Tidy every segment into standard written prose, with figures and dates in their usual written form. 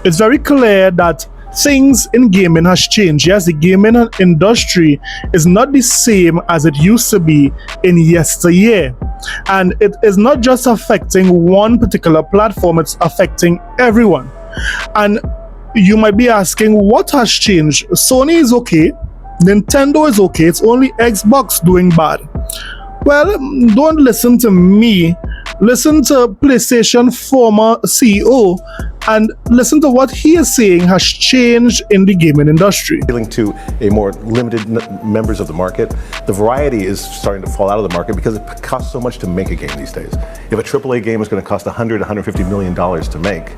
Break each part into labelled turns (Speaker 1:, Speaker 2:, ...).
Speaker 1: it's very clear that things in gaming has changed. Yes, the gaming industry is not the same as it used to be in yesteryear. And it is not just affecting one particular platform, it's affecting everyone. And you might be asking, what has changed? Sony is okay, Nintendo is okay, it's only Xbox doing bad. Well, don't listen to me. Listen to PlayStation former CEO and listen to what he is saying has changed in the gaming industry.
Speaker 2: Appealing to a more limited members of the market, the variety is starting to fall out of the market because it costs so much to make a game these days. If a AAA game is going to cost $150 million to make,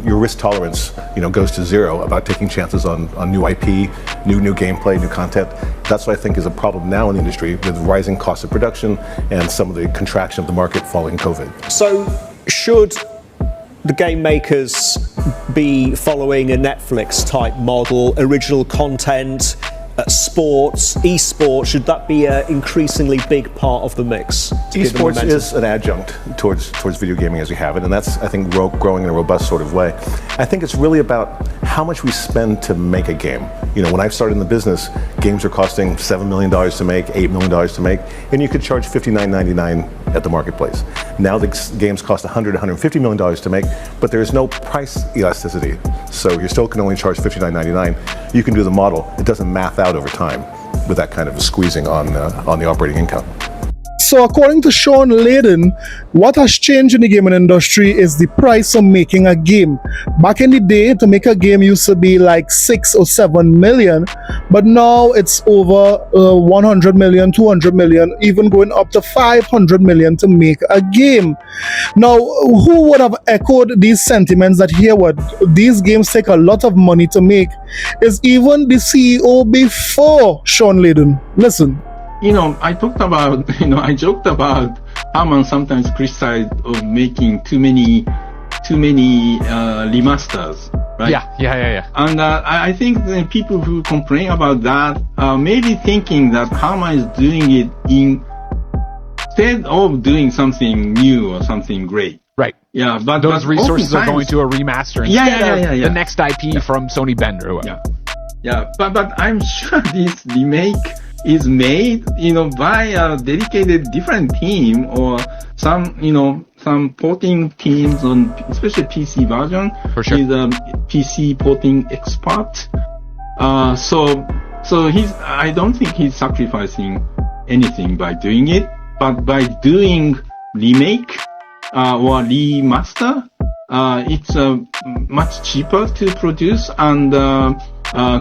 Speaker 2: your risk tolerance, goes to zero about taking chances on new IP, new gameplay, new content. That's what I think is a problem now in the industry with rising costs of production and some of the contraction of the market following COVID.
Speaker 3: So should the game makers be following a Netflix type model, original content, sports, esports, should that be an increasingly big part of the mix?
Speaker 2: Esports is an adjunct towards video gaming as we have it, and that's, I think, growing in a robust sort of way. I think it's really about how much we spend to make a game. When I started in the business, games were costing $7 million to make, $8 million to make, and you could charge $59.99 at the marketplace. Now the games cost $100, $150 million to make, but there is no price elasticity. So you still can only charge $59.99. You can do the model. It doesn't math out over time with that kind of a squeezing on the operating income.
Speaker 1: So according to Sean Layden, what has changed in the gaming industry is the price of making a game. Back in the day, to make a game used to be like 6 or 7 million, but now it's over 100 million, 200 million, even going up to 500 million to make a game. Now, who would have echoed these sentiments that here what these games take a lot of money to make is even the CEO before Sean Layden. Listen.
Speaker 4: I talked about, I joked about Herman sometimes criticized of making too many remasters, right?
Speaker 5: Yeah.
Speaker 4: And I think the people who complain about that are maybe thinking that Herman is doing it instead of doing something new or something great.
Speaker 5: Right.
Speaker 4: Yeah, but
Speaker 5: those resources are going to a remaster instead of the next IP from Sony Bend or whatever.
Speaker 4: Yeah, but I'm sure this remake is made, by a dedicated different team or some porting teams on, especially PC version.
Speaker 5: For sure.
Speaker 4: He's a PC porting expert. So I don't think he's sacrificing anything by doing it, but by doing remake, or remaster, it's much cheaper to produce and,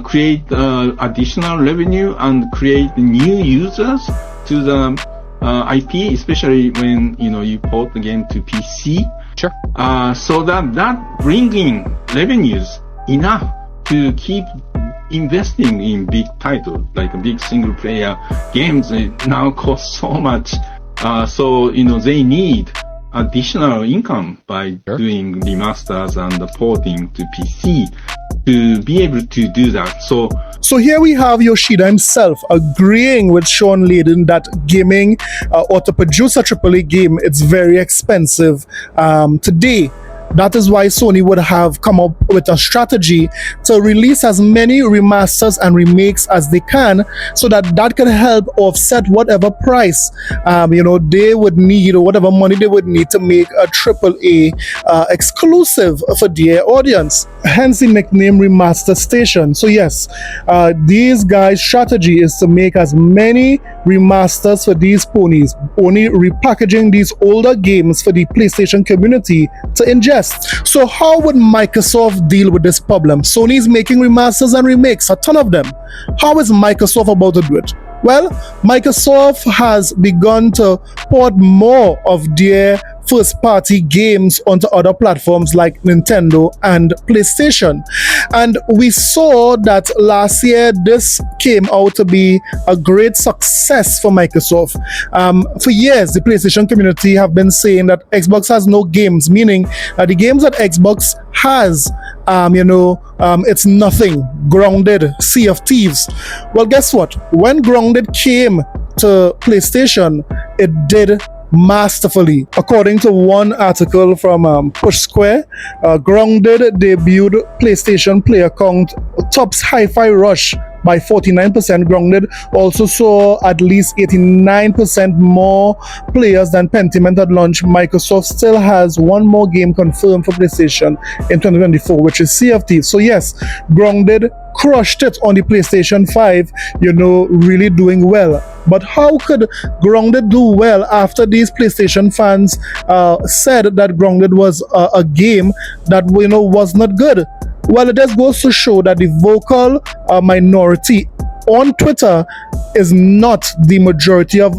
Speaker 4: create additional revenue and create new users to the IP, especially when you port the game to PC.
Speaker 5: Sure.
Speaker 4: So that bringing revenues enough to keep investing in big titles like big single player games. It now cost so much, so they need additional income by doing remasters and porting to PC to be able to do that.
Speaker 1: So here we have Yoshida himself agreeing with Sean Layden that gaming or to produce a AAA game, it's very expensive today. That is why Sony would have come up with a strategy to release as many remasters and remakes as they can, so that can help offset whatever price they would need, or whatever money they would need to make a AAA exclusive for their audience. Hence the nickname Remaster Station. So yes, these guys' strategy is to make as many remasters for these ponies, only repackaging these older games for the PlayStation community to ingest. So how would Microsoft deal with this problem? Sony's making remasters and remakes, a ton of them. How is Microsoft about to do it? Well, Microsoft has begun to port more of their first-party games onto other platforms like Nintendo and PlayStation. And we saw that last year this came out to be a great success for Microsoft. For years, the PlayStation community have been saying that Xbox has no games, meaning the games that Xbox has, it's nothing. Grounded, Sea of Thieves. Well, guess what? When Grounded came to PlayStation, it did masterfully. According to one article from Push Square, Grounded debuted PlayStation player count tops Hi-Fi Rush by 49%. Grounded also saw at least 89% more players than Pentiment at launch. Microsoft still has one more game confirmed for PlayStation in 2024, which is Sea of Thieves. So yes, Grounded crushed it on the PlayStation 5, really doing well. But how could Grounded do well after these PlayStation fans said that Grounded was a game that was not good? Well, it just goes to show that the vocal minority on Twitter is not the majority of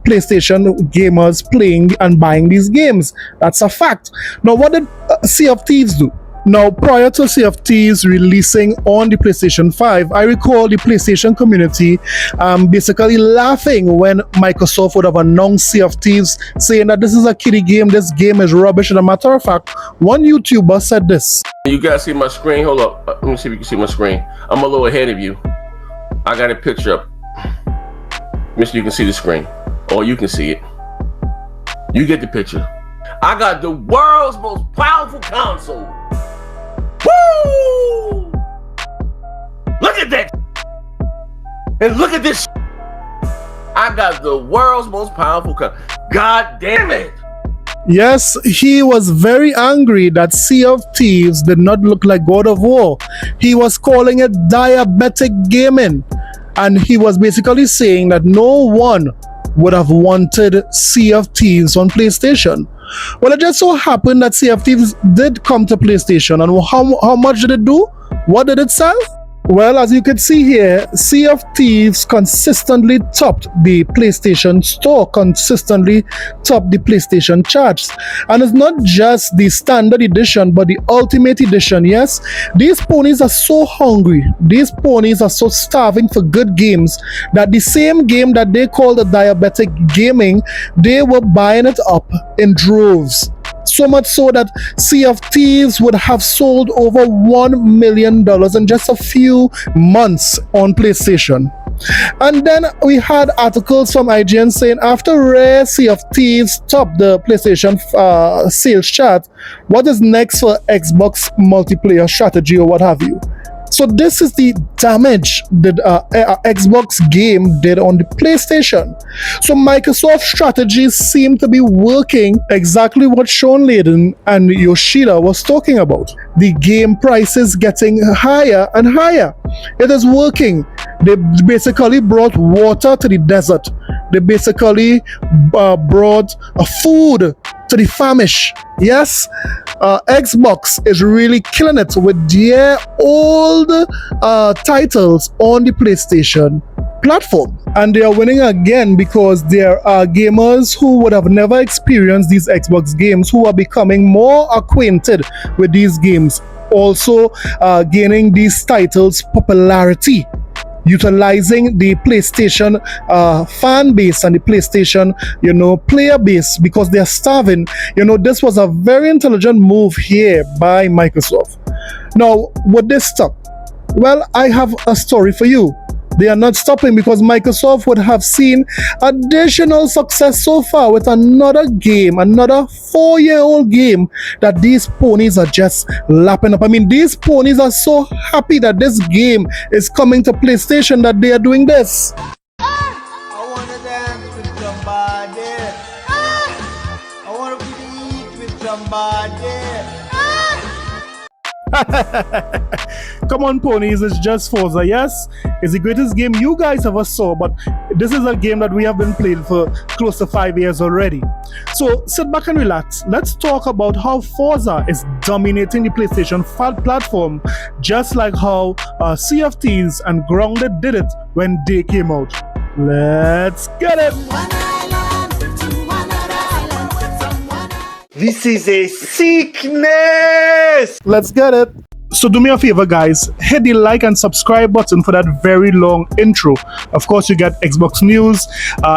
Speaker 1: PlayStation gamers playing and buying these games. That's a fact. Now, what did Sea of Thieves do? Now, prior to Sea of Thieves releasing on the PlayStation 5, I recall the PlayStation community basically laughing when Microsoft would have announced Sea of Thieves, saying that this is a kiddie game, this game is rubbish. And a matter of fact, one YouTuber said this.
Speaker 6: You guys see my screen? Hold up. Let me see if you can see my screen. I'm a little ahead of you. I got a picture up. Mister, you can see the screen. Or you can see it. You get the picture. I got the world's most powerful console. Woo! Look at that! And look at this! I got the world's most powerful console. God damn it!
Speaker 1: Yes, he was very angry that Sea of Thieves did not look like God of War. He was calling it diabetic gaming. And he was basically saying that no one would have wanted Sea of Thieves on PlayStation. Well, it just so happened that Sea of Thieves did come to PlayStation. And how much did it do? What did it sell? Well, as you can see here, Sea of Thieves consistently topped the PlayStation Store, consistently topped the PlayStation charts. And it's not just the standard edition, but the Ultimate Edition. Yes, these ponies are so hungry. These ponies are so starving for good games that the same game that they call the diabetic gaming, they were buying it up in droves. So much so that Sea of Thieves would have sold over $1 million in just a few months on PlayStation. And then we had articles from IGN saying after Rare Sea of Thieves topped the PlayStation sales chart, what is next for Xbox multiplayer strategy or what have you? So this is the damage that Xbox game did on the PlayStation. So Microsoft's strategies seem to be working exactly what Sean Layden and Yoshida was talking about. The game prices getting higher and higher. It is working. They basically brought water to the desert. They basically brought food to the famished. Yes, Xbox is really killing it with their old titles on the PlayStation platform. And they are winning again because there are gamers who would have never experienced these Xbox games who are becoming more acquainted with these games, also gaining these titles popularity, utilizing the PlayStation fan base and the PlayStation, player base because they are starving. This was a very intelligent move here by Microsoft. Now, would they stop? Well, I have a story for you. They are not stopping because Microsoft would have seen additional success so far with another game, another 4-year-old game that these ponies are just lapping up. I mean, these ponies are so happy that this game is coming to PlayStation that they are doing this.
Speaker 7: I wanna dance with somebody. I wanna eat with somebody.
Speaker 1: Come on, ponies, it's just Forza. Yes, it's the greatest game you guys ever saw, but this is a game that we have been playing for close to 5 years already. So sit back and relax. Let's talk about how Forza is dominating the PlayStation platform, just like how Sea of Thieves and Grounded did it when they came out. Let's get it!
Speaker 7: This is a sickness!
Speaker 1: Let's get it! So do me a favor, guys, hit the like and subscribe button for that very long intro. Of course, you get Xbox news,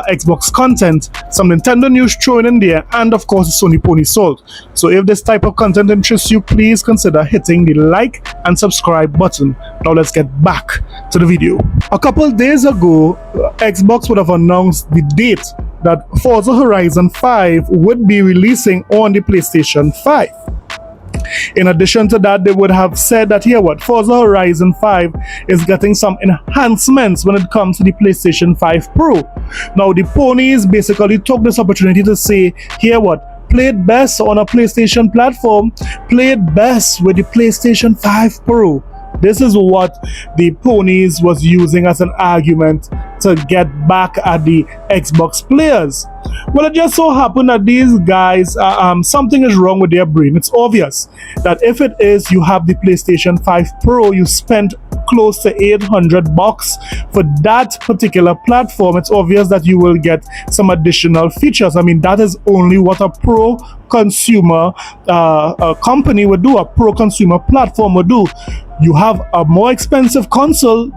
Speaker 1: Xbox content, some Nintendo news thrown in there, and of course, Sony Pony Sold. So if this type of content interests you, please consider hitting the like and subscribe button. Now let's get back to the video. A couple days ago, Xbox would have announced the date that Forza Horizon 5 would be releasing on the PlayStation 5. In addition to that, they would have said that Forza Horizon 5 is getting some enhancements when it comes to the PlayStation 5 Pro. Now, the ponies basically took this opportunity to say, play it best on a PlayStation platform, play it best with the PlayStation 5 Pro. This is what the ponies was using as an argument to get back at the Xbox players. Well, it just so happened that these guys, something is wrong with their brain. It's obvious that if it is you have the PlayStation 5 Pro, you spent close to $800 for that particular platform. It's obvious that you will get some additional features. I mean, that is only what a pro consumer company would do, a pro consumer platform would do. You have a more expensive console,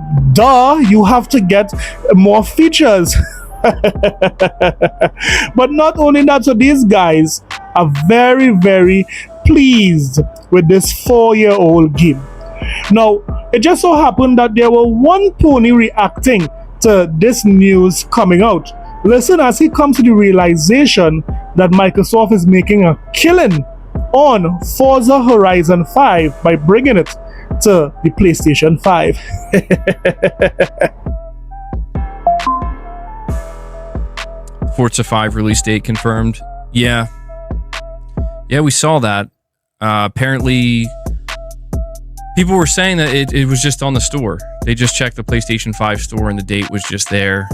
Speaker 1: you have to get more features. But not only that, so these guys are very, very pleased with this 4-year-old game. Now, it just so happened that there were one pony reacting to this news coming out. Listen as he comes to the realization that Microsoft is making a killing on Forza Horizon 5 by bringing it to the PlayStation 5.
Speaker 8: Forza 5 release date confirmed. Yeah, we saw that. Apparently, people were saying that it was just on the store. They just checked the PlayStation 5 store and the date was just there.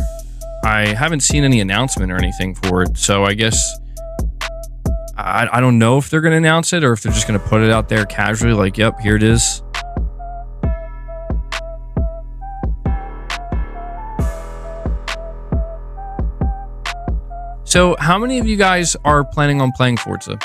Speaker 8: I haven't seen any announcement or anything for it, so I guess I don't know if they're going to announce it or if they're just going to put it out there casually, like, yep, here it is. So, how many of you guys are planning on playing Forza?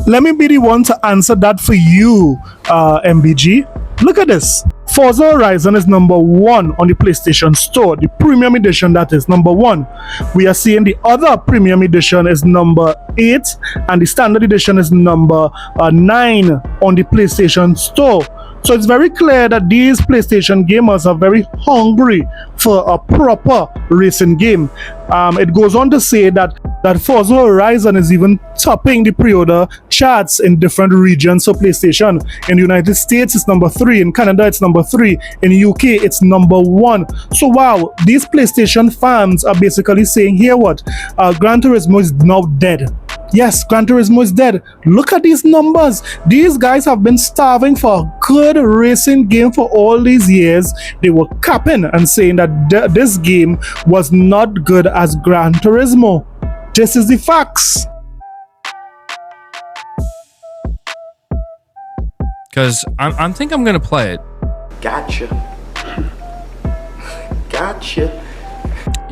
Speaker 1: Let me be the one to answer that for you, MBG. Look at this. Forza Horizon is number 1 on the PlayStation Store. The premium edition, that is number 1. We are seeing the other premium edition is number 8, and the standard edition is number 9 on the PlayStation Store. So it's very clear that these PlayStation gamers are very hungry for a proper racing game. It goes on to say that Forza Horizon is even topping the pre-order charts in different regions of PlayStation. In the United States, it's number 3. In Canada, it's number 3. In the UK, it's number 1. So wow, these PlayStation fans are basically saying, Gran Turismo is now dead. Yes, Gran Turismo is dead. Look at these numbers. These guys have been starving for a good racing game for all these years. They were capping and saying that this game was not good as Gran Turismo. This is the facts.
Speaker 8: Because I think I'm going to play it.
Speaker 9: Gotcha.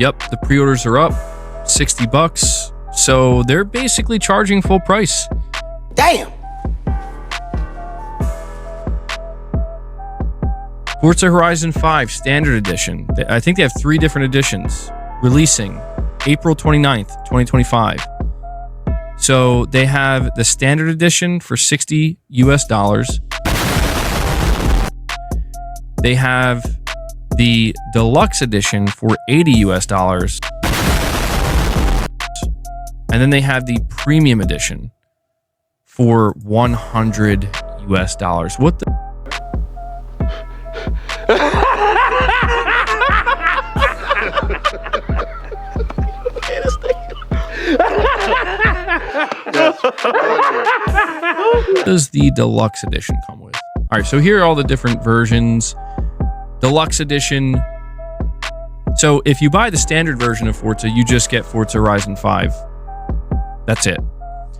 Speaker 8: Yep, the pre-orders are up. $60. So they're basically charging full price.
Speaker 9: Damn.
Speaker 8: Forza Horizon 5 Standard Edition. I think they have 3 different editions. Releasing April 29th, 2025. So they have the Standard Edition for $60 US. They have the Deluxe Edition for $80 US. And then they have the Premium Edition for $100 US. What the? What does the Deluxe Edition come with? All right, so here are all the different versions. Deluxe Edition. So if you buy the standard version of Forza, you just get Forza Horizon 5. That's it.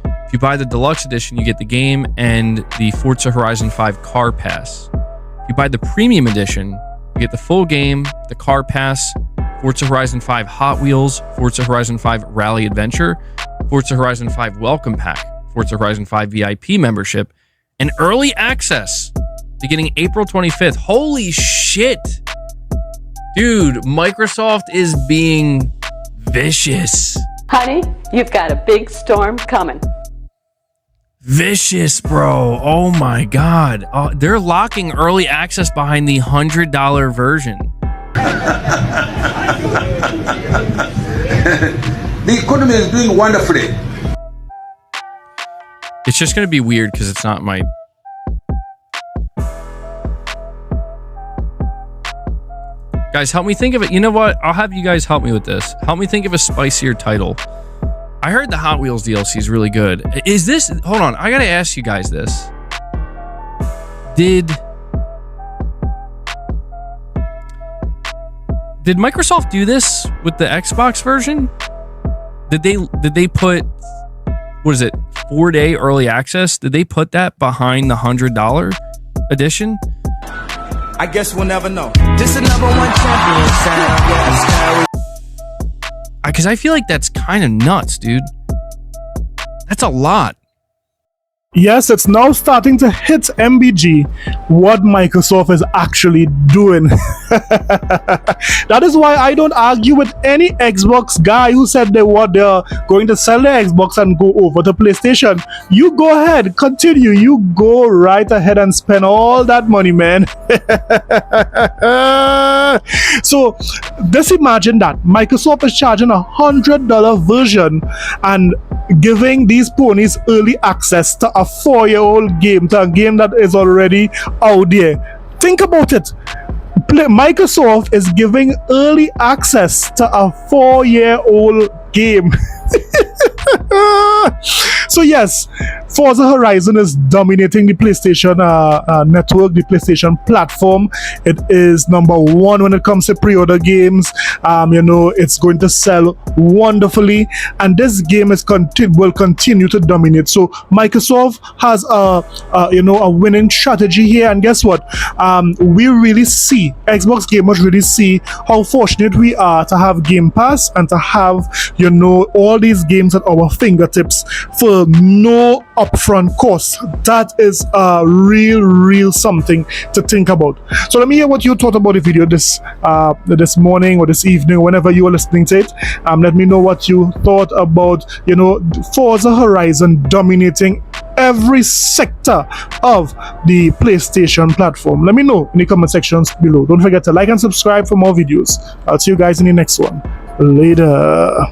Speaker 8: If you buy the Deluxe Edition, you get the game and the Forza Horizon 5 Car Pass. If you buy the Premium Edition, you get the full game, the Car Pass, Forza Horizon 5 Hot Wheels, Forza Horizon 5 Rally Adventure, Forza Horizon 5 Welcome Pack, Forza Horizon 5 VIP membership, and early access beginning April 25th. Holy shit! Dude, Microsoft is being vicious.
Speaker 10: Honey, you've got a big storm coming.
Speaker 8: Vicious, bro. Oh my god. They're locking early access behind the $100 version.
Speaker 9: The economy is doing wonderfully.
Speaker 8: It's just going to be weird because it's not my... Guys, help me think of it. You know what? I'll have you guys help me with this. Help me think of a spicier title. I heard the Hot Wheels DLC is really good. Is this... Hold on. I got to ask you guys this. Did Microsoft do this with the Xbox version? Did they put, what is it, 4-day early access? Did they put that behind the $100 edition?
Speaker 7: I guess we'll never know. This is number one champion sound.
Speaker 8: Because I feel like that's kind of nuts, dude. That's a lot.
Speaker 1: Yes, it's now starting to hit MBG what Microsoft is actually doing. That is why I don't argue with any Xbox guy who said they're going to sell their Xbox and go over to PlayStation. You go ahead, continue. You go right ahead and spend all that money, man. So just imagine that Microsoft is charging $100 version and giving these ponies early access to a 4-year-old game, to a game that is already out there. Think about it. Microsoft is giving early access to a 4-year-old game. So yes, Forza Horizon is dominating the PlayStation network, the PlayStation platform. It is number one when it comes to pre-order games. It's going to sell wonderfully, and this game will continue to dominate. So Microsoft has a winning strategy here, and guess what? We really see, Xbox gamers really see how fortunate we are to have Game Pass and to have all these games at our fingertips for no upfront cost. That is a real something to think about. So let me hear what you thought about the video this morning or this evening, whenever you are listening to it. Let me know what you thought about Forza Horizon dominating every sector of the PlayStation platform. Let me know in the comment sections below. Don't forget to like and subscribe for more videos. I'll see you guys in the next one. Later.